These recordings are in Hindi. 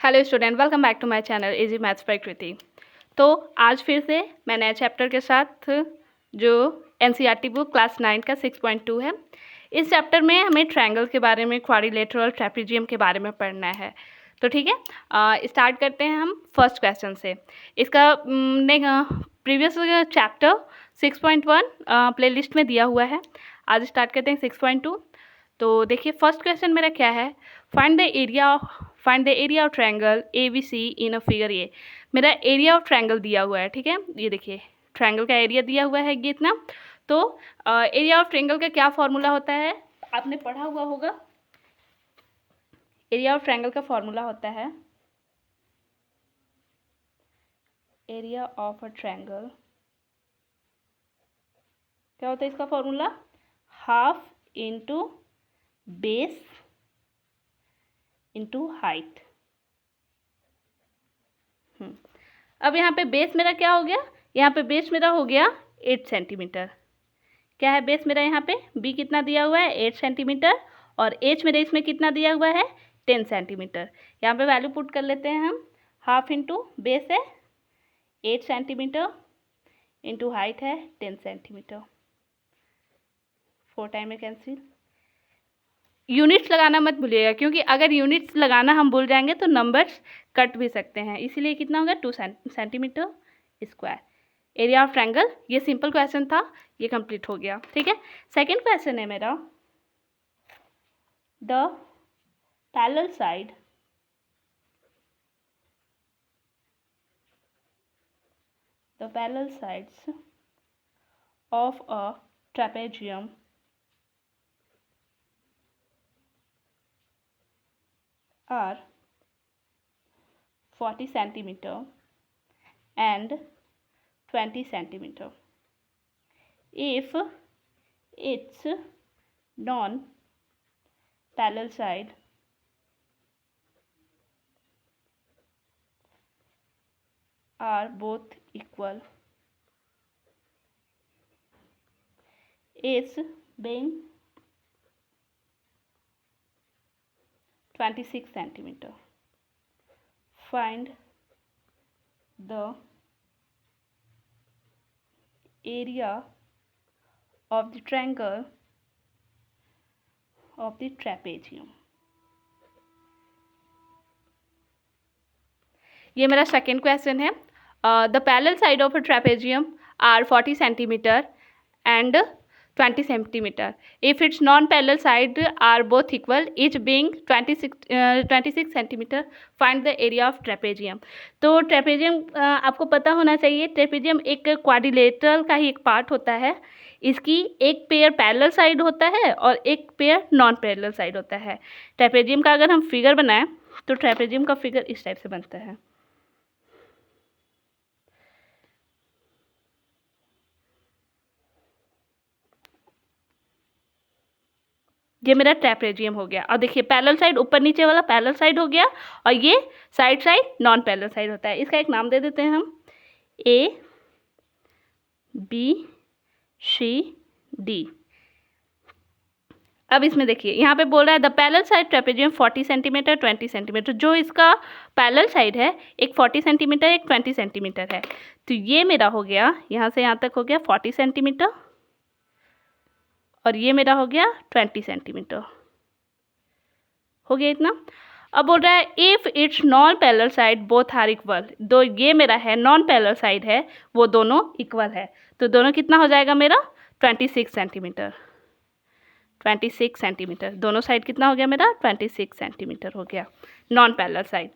Hello student, welcome back to my channel easy maths by Kriti. तो आज फिर से मैं नए चैप्टर के साथ जो एनसीईआरटी बुक क्लास 9 का 6.2 है, इस चैप्टर में हमें ट्रायंगल के बारे में, क्वाड्रिलेटरल, ट्रेपेजियम के बारे में पढ़ना है। तो ठीक है, स्टार्ट करते हैं हम फर्स्ट क्वेश्चन से। इसका प्रीवियस चैप्टर 6.1 प्लेलिस्ट में दिया हुआ है। आज स्टार्ट करते हैं 6.2। तो देखिए फर्स्ट क्वेश्चन मेरा क्या है, find the area of triangle ABC in a figure. ये मेरा एरिया ऑफ ट्रायंगल दिया हुआ है, ठीक है। ये देखिए ट्रायंगल का एरिया दिया हुआ है ये इतना। तो एरिया ऑफ ट्रायंगल का क्या फॉर्मूला होता है, आपने पढ़ा हुआ होगा। एरिया ऑफ ट्रायंगल का फॉर्मूला होता है, एरिया ऑफ अ ट्रायंगल क्या होता है इसका formula, half into base into height. अब यहाँ पे बेस मेरा क्या हो गया, यहाँ पे बेस मेरा हो गया 8 सेंटीमीटर। क्या है बेस मेरा, यहाँ पे बी कितना दिया हुआ है 8 सेंटीमीटर, और एच मेरे इसमें कितना दिया हुआ है 10 सेंटीमीटर। यहाँ पे वैल्यू पुट कर लेते हैं हम, हाफ इंटू बेस है 8 सेंटीमीटर इंटू हाइट है 10 सेंटीमीटर। 4 टाइम में कैंसिल। यूनिट्स लगाना मत भूलिएगा, क्योंकि अगर यूनिट्स लगाना हम भूल जाएंगे तो नंबर्स कट भी सकते हैं। इसीलिए कितना होगा 2 centimetre square area of triangle. ये सिंपल क्वेश्चन था, ये कंप्लीट हो गया, ठीक है। सेकंड क्वेश्चन है मेरा, the parallel sides of a trapezium are 40 centimeter and 20 centimeter if its non-parallel side are both equal, is being 26 centimeter. Find the area of the triangle of the trapezium. ये मेरा सेकेंड क्वेश्चन है। The parallel side of a trapezium are 40 centimetre and 20 centimeter. If its non-parallel side are both equal, each being 26 centimeter, find the area of trapezium. तो ट्रेपेजियम आपको पता होना चाहिए, ट्रेपेजियम एक क्वाड्रिलेटरल का ही एक पार्ट होता है। इसकी एक पेयर पैरेलल साइड होता है और एक पेयर नॉन पैरेलल साइड होता है। ट्रेपेजियम का अगर हम फिगर बनाएं तो ट्रेपेजियम का फिगर इस टाइप से बनता है। ये मेरा ट्रेपेजियम हो गया। और देखिए पैरेलल साइड ऊपर नीचे वाला पैरेलल साइड हो गया, और ये साइड नॉन पैरेलल साइड होता है। इसका एक नाम दे देते हैं हम, A B C D। अब इसमें देखिए यहाँ पे बोल रहा है the parallel side trapezium 40 centimetre 20 centimetre. जो इसका पैरेलल साइड है एक 40 सेंटीमीटर एक 20 सेंटीमीटर है। तो ये मेरा हो गया यहाँ से यहाँ तक हो गया 40 सेंटीमीटर, और ये मेरा हो गया 20 सेंटीमीटर। हो गया इतना। अब बोल रहा है if it's non parallel side both are equal. दो ये मेरा है नॉन पैरेलल साइड है, वो दोनों इक्वल है। तो दोनों कितना हो जाएगा मेरा 26 सेंटीमीटर। 26 सेंटीमीटर दोनों साइड कितना हो गया मेरा 26 सेंटीमीटर हो गया नॉन पैरेलल साइड।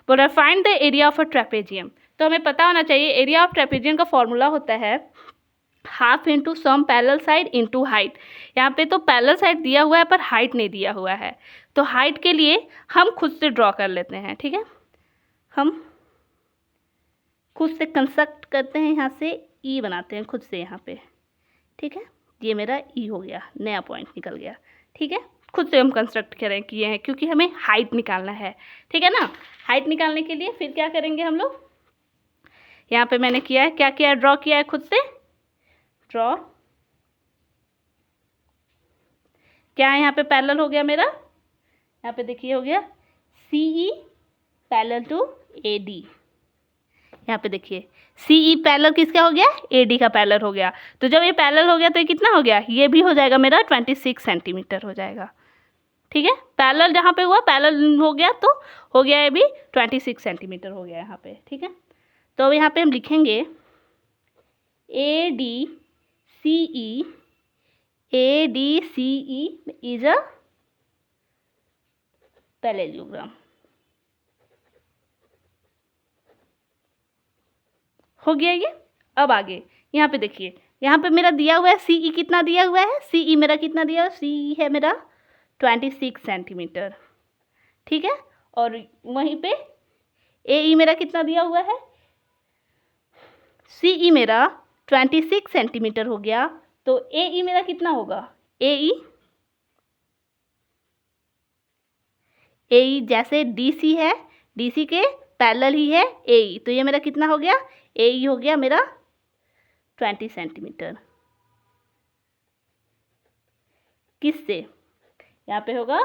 बोल रहा है find the area of a trapezium. तो हमें पता होना चाहिए एरिया ऑफ ट्रेपेजियम का फॉर्मूला होता है हाफ इंटू सम पैरेलल साइड इंटू हाइट। यहाँ पे तो पैरेलल साइड दिया हुआ है पर हाइट नहीं दिया हुआ है, तो हाइट के लिए हम खुद से ड्रॉ कर लेते हैं, ठीक है। हम खुद से कंस्ट्रक्ट करते हैं, यहाँ से ई बनाते हैं खुद से यहाँ पे, ठीक है। ये मेरा ई हो गया, नया पॉइंट निकल गया, ठीक है। खुद से हम कंस्ट्रक्ट करें किए हैं, क्योंकि हमें हाइट निकालना है, ठीक है ना। हाइट निकालने के लिए फिर क्या करेंगे हम लोग, यहाँ पे मैंने किया है, क्या किया है, ड्रॉ किया है खुद से। ड्रॉ क्या है यहाँ पे पैरेलल हो गया मेरा, यहाँ पे देखिए हो गया CE parallel to A D. यहाँ पे देखिए सी ई पैरेलल किसका हो गया, ए डी का पैरेलल हो गया। तो जब ये पैरेलल हो गया तो ये कितना हो गया, ये भी हो जाएगा मेरा 26 सेंटीमीटर हो जाएगा। ठीक है, पैरेलल जहाँ पे हुआ पैरेलल हो गया तो हो गया ये भी 26 सेंटीमीटर हो गया यहाँ पे। ठीक है, तो अब यहाँ पे हम लिखेंगे A D C E, A D C E is a parallelogram. हो गया ये। अब आगे यहाँ पे देखिए, यहाँ पे मेरा दिया हुआ है सी ई, कितना दिया हुआ है, सी ई मेरा कितना दिया हुआ है, सी ई है मेरा 26 सेंटीमीटर। ठीक है, और वहीं पे ए ई मेरा कितना दिया हुआ है, सी ई मेरा 26 सेंटीमीटर हो गया। तो ए ई मेरा कितना होगा, ए ई जैसे डी सी है, डी सी के पैरेलल ही है ए ई, तो ये मेरा कितना हो गया, ए ई हो गया मेरा 20 सेंटीमीटर। किससे, यहाँ पे होगा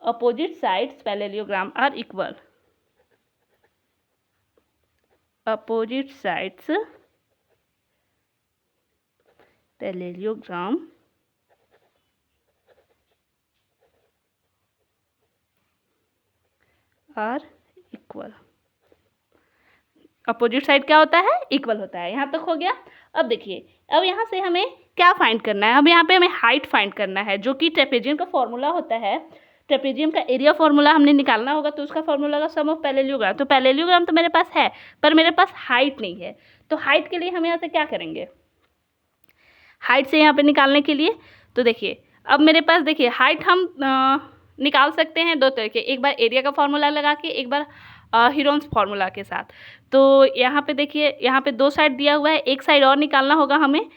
opposite sides parallelogram are equal, opposite sides parallelogram are equal. Opposite side क्या होता है, इक्वल होता है। यहाँ तक हो गया। अब देखिए, अब यहाँ से हमें क्या फाइंड करना है, अब यहाँ पे हमें हाइट फाइंड करना है, जो कि ट्रेपेजियम का फॉर्मूला होता है। ट्रेपेजियम का एरिया फॉर्मूला हमने निकालना होगा, तो उसका फॉर्मूला होगा सम ऑफ पैरेललोग्राम। तो पैरेललोग्राम तो मेरे पास है, पर मेरे पास हाइट नहीं है। तो हाइट के लिए हम यहाँ से क्या करेंगे, हाइट से यहाँ पे निकालने के लिए, तो देखिए अब मेरे पास देखिए हाइट हम निकाल सकते हैं दो तरीके, एक बार एरिया का फॉर्मूला लगा के, एक बार हीरोन्स फार्मूला के साथ। तो यहाँ पे देखिए, यहाँ पे दो साइड दिया हुआ है, एक साइड और निकालना होगा हमें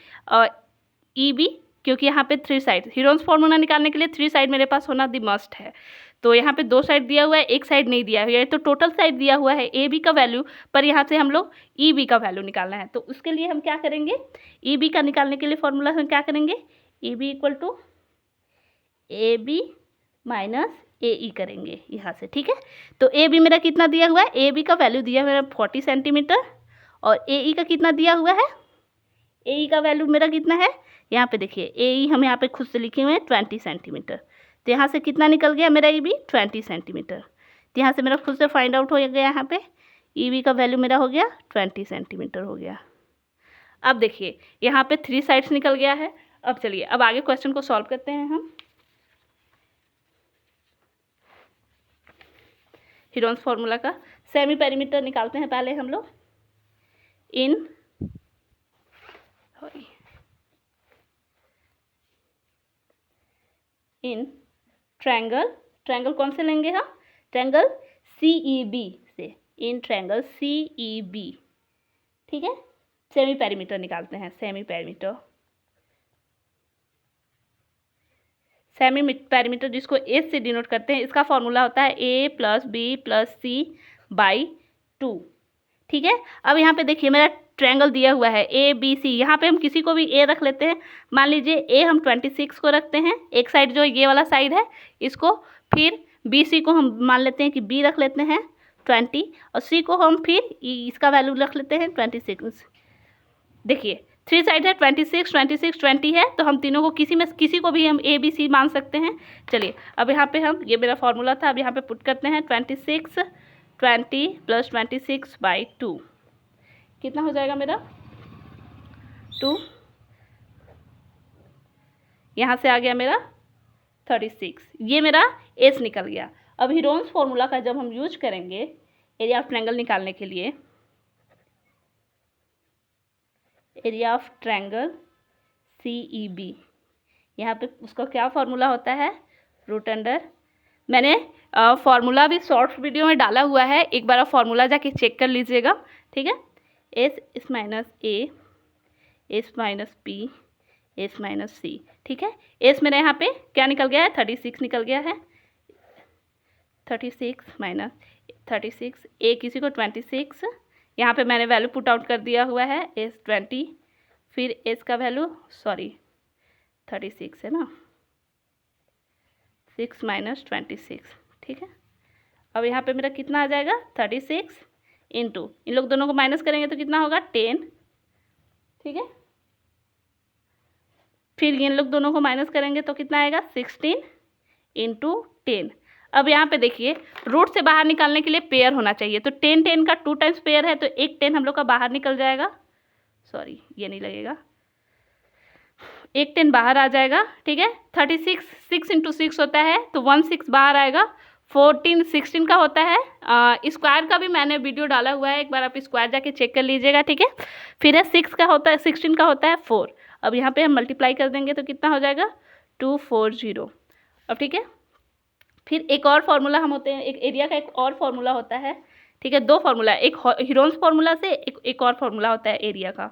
ई बी, क्योंकि यहाँ पे 3 साइड, हीरोन्स फार्मूला निकालने के लिए 3 साइड मेरे पास होना दी मस्ट है। तो यहाँ पे 2 साइड दिया हुआ है, एक साइड नहीं दिया हुआ है, तो टोटल साइड दिया हुआ है ए बी का वैल्यू, पर यहाँ से हम लोग ई बी का वैल्यू निकालना है। तो उसके लिए हम क्या करेंगे, ई बी का निकालने के लिए फॉर्मूला हम क्या करेंगे, E B equal to A B minus A E करेंगे यहाँ से। ठीक है, तो ए बी मेरा कितना दिया हुआ है, ए बी का वैल्यू दिया हुआ है 40 सेंटीमीटर, और ए ई का कितना दिया हुआ है, ए ई का वैल्यू मेरा कितना है, यहाँ पे देखिए ए ई हम यहाँ पे खुद से लिखे हुए हैं 20 सेंटीमीटर। तो यहाँ से कितना निकल गया मेरा ई बी 20 सेंटीमीटर। तो यहाँ से मेरा खुद से फाइंड आउट हो गया, यहाँ पे ई बी का वैल्यू मेरा हो गया 20 सेंटीमीटर हो गया। अब देखिए यहाँ पे 3 साइड्स निकल गया है। अब चलिए अब आगे क्वेश्चन को सॉल्व करते हैं हम। हीरोन्स फार्मूला का सेमी पेरीमीटर निकालते हैं पहले हम लोग। इन ट्रायंगल कौन से लेंगे हम, ट्रायंगल सी ई बी से, in triangle C E B. ठीक है, सेमी पेरीमीटर निकालते हैं, सेमी पेरीमीटर जिसको ए से डिनोट करते हैं, इसका फॉर्मूला होता है A plus B plus C by 2। ठीक है, अब यहाँ पे देखिए मेरा ट्रायंगल दिया हुआ है ए बी सी, यहाँ पे हम किसी को भी ए रख लेते हैं। मान लीजिए ए हम 26 को रखते हैं, एक साइड जो ये वाला साइड है इसको, फिर बी सी को हम मान लेते हैं कि बी रख लेते हैं 20, और सी को हम फिर इसका वैल्यू रख लेते हैं 26। देखिए 3 साइड है, 26 26 20 है, तो हम तीनों को किसी को भी हम ए बी सी मान सकते हैं। चलिए अब यहाँ पे हम, ये मेरा फॉर्मूला था, अब यहाँ पे पुट करते हैं 26 20 प्लस 26 बाई 2, कितना हो जाएगा मेरा 2, यहाँ से आ गया मेरा 36, ये मेरा एस निकल गया। अब हीरोन्स फार्मूला का जब हम यूज करेंगे एरिया ऑफ ट्रायंगल निकालने के लिए, area of triangle C E B, यहाँ पे उसका क्या फार्मूला होता है, रूट अंडर, मैंने फार्मूला भी शॉर्ट वीडियो में डाला हुआ है, एक बार आप फार्मूला जाके चेक कर लीजिएगा। ठीक है, S minus A, S minus P, S minus C. ठीक है, एस मेरे यहाँ पे क्या निकल गया है, 36 निकल गया है, 36 माइनस 36, ए किसी को 26, यहाँ पे मैंने वैल्यू पुट आउट कर दिया हुआ है एस 20, फिर एस का वैल्यू 36 है ना, 6 माइनस 26। ठीक है, अब यहाँ पे मेरा कितना आ जाएगा 36 इंटू, इन लोग दोनों को माइनस करेंगे तो कितना होगा 10, ठीक है। फिर इन लोग दोनों को माइनस करेंगे तो कितना आएगा 16 इंटू 10। अब यहाँ पे देखिए रूट से बाहर निकालने के लिए पेयर होना चाहिए, तो 10 10 का 2 टाइम्स पेयर है, तो एक 10 हम लोग का बाहर निकल जाएगा, सॉरी ये नहीं लगेगा, एक 10 बाहर आ जाएगा, ठीक है। 36 6 इंटू 6 होता है तो 1 6 बाहर आएगा। 14 16 का होता है, स्क्वायर का भी मैंने वीडियो डाला हुआ है, एक बार आप स्क्वायर जाके चेक कर लीजिएगा, ठीक है। फिर है 6 का होता है, 16 का होता है 4। अब यहाँ पे हम मल्टीप्लाई कर देंगे तो कितना हो जाएगा 240। अब ठीक है, फिर एक और फार्मूला हम होते हैं, एक एरिया का एक और फार्मूला होता है, ठीक है। दो फार्मूला, एक हीरोन्स फार्मूला से एक और फार्मूला होता है एरिया का,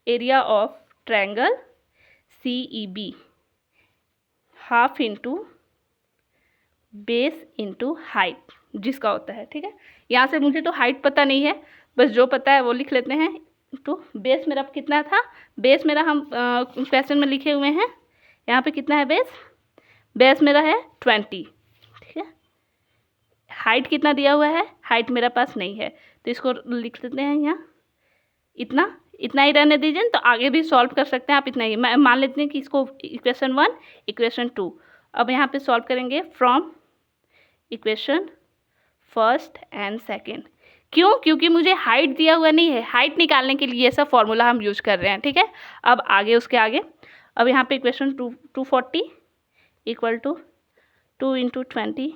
area of triangle CEB half into base into height जिसका होता है, ठीक है। यहाँ से मुझे तो हाइट पता नहीं है, बस जो पता है वो लिख लेते हैं। तो बेस मेरा कितना था, बेस मेरा हम क्वेश्चन में लिखे हुए हैं, यहाँ पे कितना है बेस, बेस मेरा है 20, ठीक है। हाइट कितना दिया हुआ है, हाइट मेरा पास नहीं है, तो इसको लिख लेते हैं यहाँ, इतना ही रहने दीजिए, तो आगे भी सॉल्व कर सकते हैं आप। इतना ही मान लेते हैं कि इसको इक्वेशन 1 इक्वेशन 2। अब यहाँ पे सॉल्व करेंगे from equation first and second. क्यों, क्योंकि मुझे हाइट दिया हुआ नहीं है, हाइट निकालने के लिए ऐसा फॉर्मूला हम यूज कर रहे हैं, ठीक है। अब आगे उसके आगे, अब यहाँ पे equation 240 equal to 2 into 20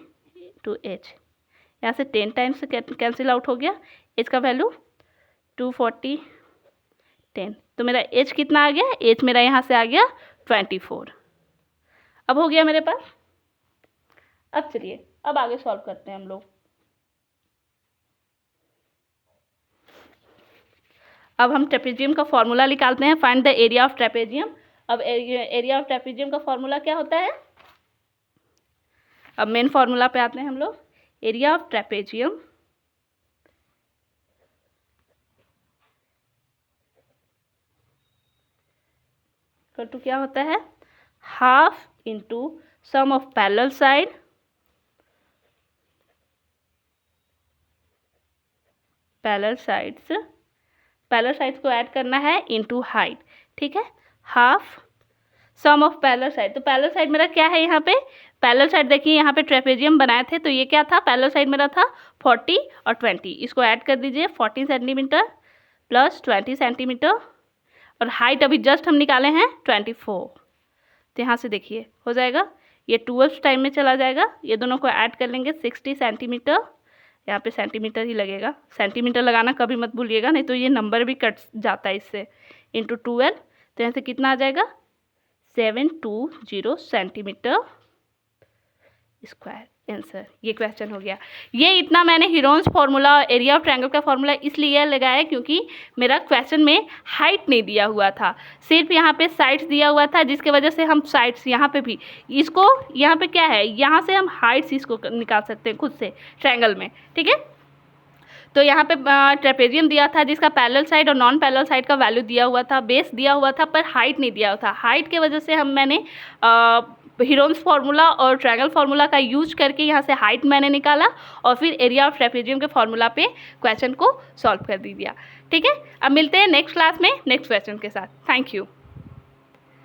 two H, यहाँ से 10 टाइम्स से कैंसिल आउट हो गया, एच का वैल्यू 240 10, तो मेरा एच कितना आ गया, एच मेरा यहाँ से आ गया 24। अब हो गया मेरे पास। अब चलिए अब आगे सॉल्व करते हैं हम लोग। अब हम ट्रेपेजियम का फॉर्मूला निकालते हैं, find the area of trapezium. अब एरिया ऑफ ट्रेपेजियम का फॉर्मूला क्या होता है, अब मेन फॉर्मूला पे आते हैं हम लोग। एरिया ऑफ ट्रेपेजियम टू क्या होता है, half into sum of parallel side parallel sides को ऐड करना है इनटू हाइट, ठीक है। Half sum of parallel side, तो पैरेलल साइड मेरा क्या है, यहाँ पे पैरेलल साइड देखिए, यहाँ पे ट्रेपेजियम बनाए थे तो ये क्या था, पैरेलल साइड मेरा था 40 और 20, इसको ऐड कर दीजिए 40 सेंटीमीटर प्लस 20 सेंटीमीटर, और हाइट अभी जस्ट हम निकाले हैं 24, तो यहाँ से देखिए हो जाएगा, ये 12 टाइम में चला जाएगा, ये दोनों को ऐड कर लेंगे 60 सेंटीमीटर, यहाँ पे सेंटीमीटर ही लगेगा, सेंटीमीटर लगाना कभी मत भूलिएगा, नहीं तो ये नंबर भी कट जाता है इससे, इंटू 12, तो यहाँ से कितना आ जाएगा 720 सेंटीमीटर स्क्वायर आंसर। ये क्वेश्चन हो गया। ये इतना मैंने Heron's formula area of triangle का फार्मूला इसलिए लगाया क्योंकि मेरा क्वेश्चन में हाइट नहीं दिया हुआ था, सिर्फ यहाँ पे साइड्स दिया हुआ था, जिसके वजह से हम साइड्स यहाँ पे भी इसको, यहाँ पे क्या है, यहाँ से हम हाइट्स इसको निकाल सकते हैं खुद से ट्रायंगल में, ठीक है। तो यहाँ पे ट्रेपेजियम दिया था जिसका पैरेलल साइड और नॉन पैरेलल साइड का वैल्यू दिया हुआ था, बेस दिया हुआ था, पर हाइट नहीं दिया हुआ था। हाइट के वजह से मैंने हीरोन्स फार्मूला और ट्रायंगल फार्मूला का यूज करके यहाँ से हाइट मैंने निकाला और फिर एरिया ऑफ ट्रेपेजियम के फार्मूला पे क्वेश्चन को सॉल्व कर दिया, ठीक है। अब मिलते हैं नेक्स्ट क्लास में नेक्स्ट क्वेश्चन के साथ। Thank you.